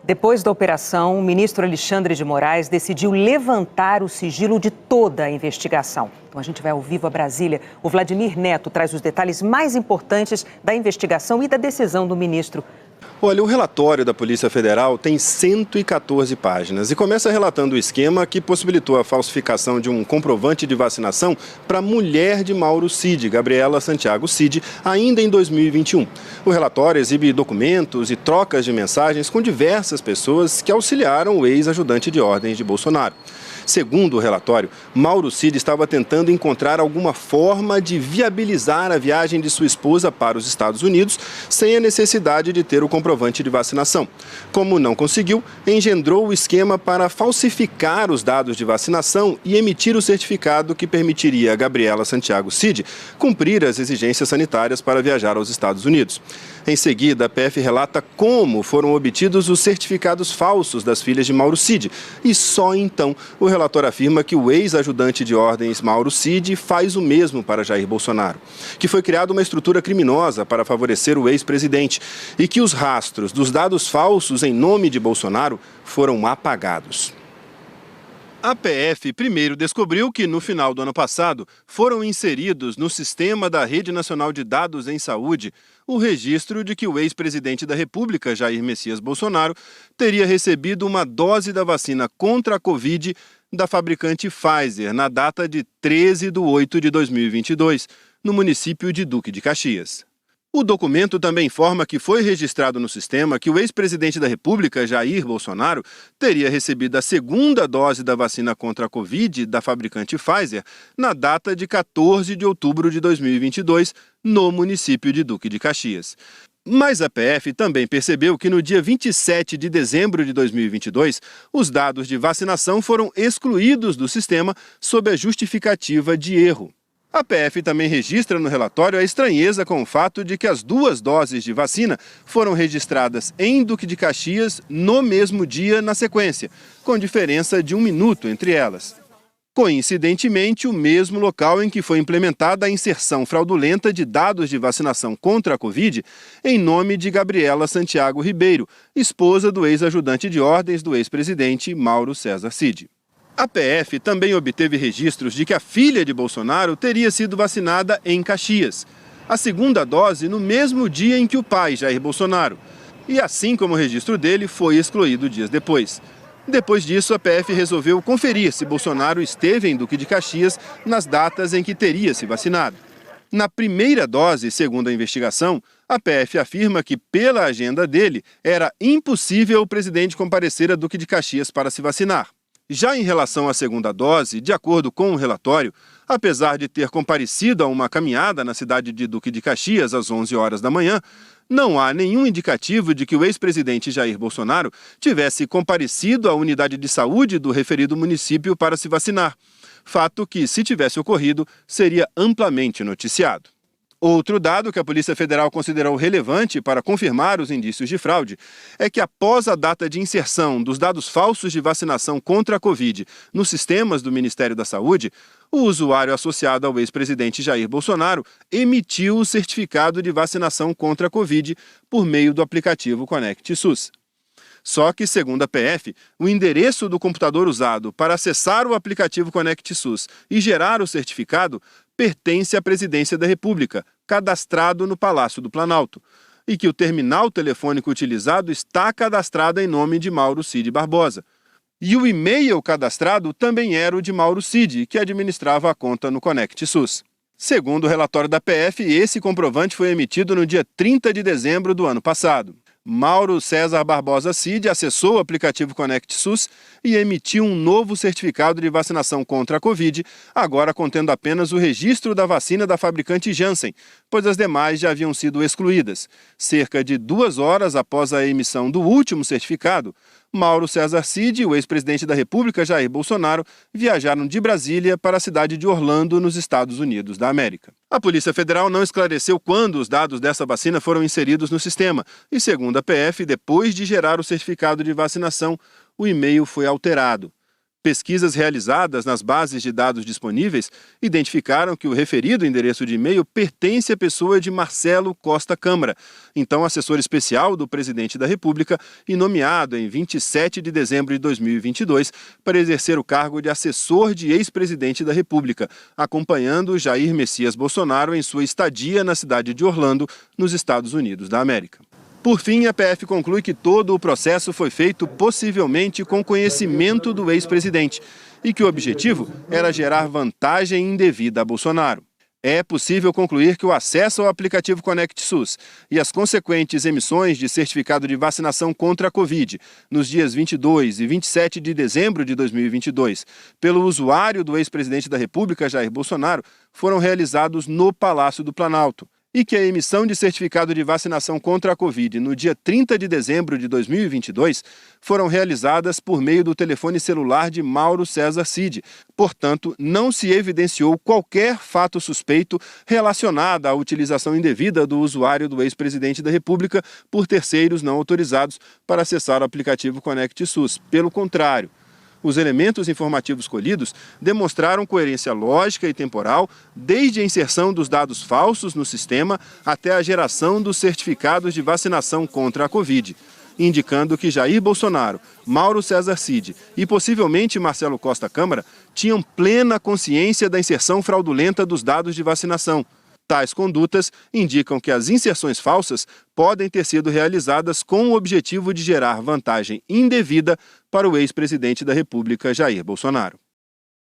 Depois da operação, o ministro Alexandre de Moraes decidiu levantar o sigilo de toda a investigação. Então a gente vai ao vivo a Brasília. O Vladimir Neto traz os detalhes mais importantes da investigação e da decisão do ministro. Olha, o relatório da Polícia Federal tem 114 páginas e começa relatando o esquema que possibilitou a falsificação de um comprovante de vacinação para a mulher de Mauro Cid, Gabriela Santiago Cid, ainda em 2021. O relatório exibe documentos e trocas de mensagens com diversas pessoas que auxiliaram o ex-ajudante de ordens de Bolsonaro. Segundo o relatório, Mauro Cid estava tentando encontrar alguma forma de viabilizar a viagem de sua esposa para os Estados Unidos sem a necessidade de ter o comprovante de vacinação. Como não conseguiu, engendrou o esquema para falsificar os dados de vacinação e emitir o certificado que permitiria a Gabriela Santiago Cid cumprir as exigências sanitárias para viajar aos Estados Unidos. Em seguida, a PF relata como foram obtidos os certificados falsos das filhas de Mauro Cid e só então o relatório afirma que o ex-ajudante de ordens Mauro Cid faz o mesmo para Jair Bolsonaro, que foi criada uma estrutura criminosa para favorecer o ex-presidente e que os rastros dos dados falsos em nome de Bolsonaro foram apagados. A PF primeiro descobriu que, no final do ano passado, foram inseridos no sistema da Rede Nacional de Dados em Saúde o registro de que o ex-presidente da República, Jair Messias Bolsonaro, teria recebido uma dose da vacina contra a Covid da fabricante Pfizer na data de 13/8/2022, no município de Duque de Caxias. O documento também informa que foi registrado no sistema que o ex-presidente da República, Jair Bolsonaro, teria recebido a segunda dose da vacina contra a Covid da fabricante Pfizer na data de 14 de outubro de 2022, no município de Duque de Caxias. Mas a PF também percebeu que no dia 27 de dezembro de 2022, os dados de vacinação foram excluídos do sistema sob a justificativa de erro. A PF também registra no relatório a estranheza com o fato de que as duas doses de vacina foram registradas em Duque de Caxias no mesmo dia na sequência, com diferença de 1 minuto entre elas. Coincidentemente, o mesmo local em que foi implementada a inserção fraudulenta de dados de vacinação contra a Covid em nome de Gabriela Santiago Ribeiro, esposa do ex-ajudante de ordens do ex-presidente Mauro César Cid. A PF também obteve registros de que a filha de Bolsonaro teria sido vacinada em Caxias, a segunda dose no mesmo dia em que o pai, Jair Bolsonaro, e assim como o registro dele foi excluído dias depois. Depois disso, a PF resolveu conferir se Bolsonaro esteve em Duque de Caxias nas datas em que teria se vacinado. Na primeira dose, segundo a investigação, a PF afirma que, pela agenda dele, era impossível o presidente comparecer a Duque de Caxias para se vacinar. Já em relação à segunda dose, de acordo com o relatório, apesar de ter comparecido a uma caminhada na cidade de Duque de Caxias às 11 horas da manhã, não há nenhum indicativo de que o ex-presidente Jair Bolsonaro tivesse comparecido à unidade de saúde do referido município para se vacinar, fato que, se tivesse ocorrido, seria amplamente noticiado. Outro dado que a Polícia Federal considerou relevante para confirmar os indícios de fraude é que, após a data de inserção dos dados falsos de vacinação contra a Covid nos sistemas do Ministério da Saúde, o usuário associado ao ex-presidente Jair Bolsonaro emitiu o certificado de vacinação contra a Covid por meio do aplicativo Conect SUS. Só que, segundo a PF, o endereço do computador usado para acessar o aplicativo Conect SUS e gerar o certificado pertence à Presidência da República, cadastrado no Palácio do Planalto, e que o terminal telefônico utilizado está cadastrado em nome de Mauro Cid Barbosa. E o e-mail cadastrado também era o de Mauro Cid, que administrava a conta no Conect SUS. Segundo o relatório da PF, esse comprovante foi emitido no dia 30 de dezembro do ano passado. Mauro César Barbosa Cid acessou o aplicativo Conect SUS e emitiu um novo certificado de vacinação contra a Covid, agora contendo apenas o registro da vacina da fabricante Janssen, pois as demais já haviam sido excluídas. Cerca de 2 horas após a emissão do último certificado, Mauro César Cid e o ex-presidente da República, Jair Bolsonaro, viajaram de Brasília para a cidade de Orlando, nos Estados Unidos da América. A Polícia Federal não esclareceu quando os dados dessa vacina foram inseridos no sistema e, segundo a PF, depois de gerar o certificado de vacinação, o e-mail foi alterado. Pesquisas realizadas nas bases de dados disponíveis identificaram que o referido endereço de e-mail pertence à pessoa de Marcelo Costa Câmara, então assessor especial do presidente da República e nomeado em 27 de dezembro de 2022 para exercer o cargo de assessor de ex-presidente da República, acompanhando Jair Messias Bolsonaro em sua estadia na cidade de Orlando, nos Estados Unidos da América. Por fim, a PF conclui que todo o processo foi feito possivelmente com conhecimento do ex-presidente e que o objetivo era gerar vantagem indevida a Bolsonaro. É possível concluir que o acesso ao aplicativo Conect SUS e as consequentes emissões de certificado de vacinação contra a Covid nos dias 22 e 27 de dezembro de 2022, pelo usuário do ex-presidente da República, Jair Bolsonaro, foram realizados no Palácio do Planalto. E que a emissão de certificado de vacinação contra a Covid no dia 30 de dezembro de 2022 foram realizadas por meio do telefone celular de Mauro César Cid. Portanto, não se evidenciou qualquer fato suspeito relacionado à utilização indevida do usuário do ex-presidente da República por terceiros não autorizados para acessar o aplicativo Conect SUS. Pelo contrário, os elementos informativos colhidos demonstraram coerência lógica e temporal desde a inserção dos dados falsos no sistema até a geração dos certificados de vacinação contra a Covid, indicando que Jair Bolsonaro, Mauro César Cid e possivelmente Marcelo Costa Câmara tinham plena consciência da inserção fraudulenta dos dados de vacinação. Tais condutas indicam que as inserções falsas podem ter sido realizadas com o objetivo de gerar vantagem indevida para o ex-presidente da República, Jair Bolsonaro.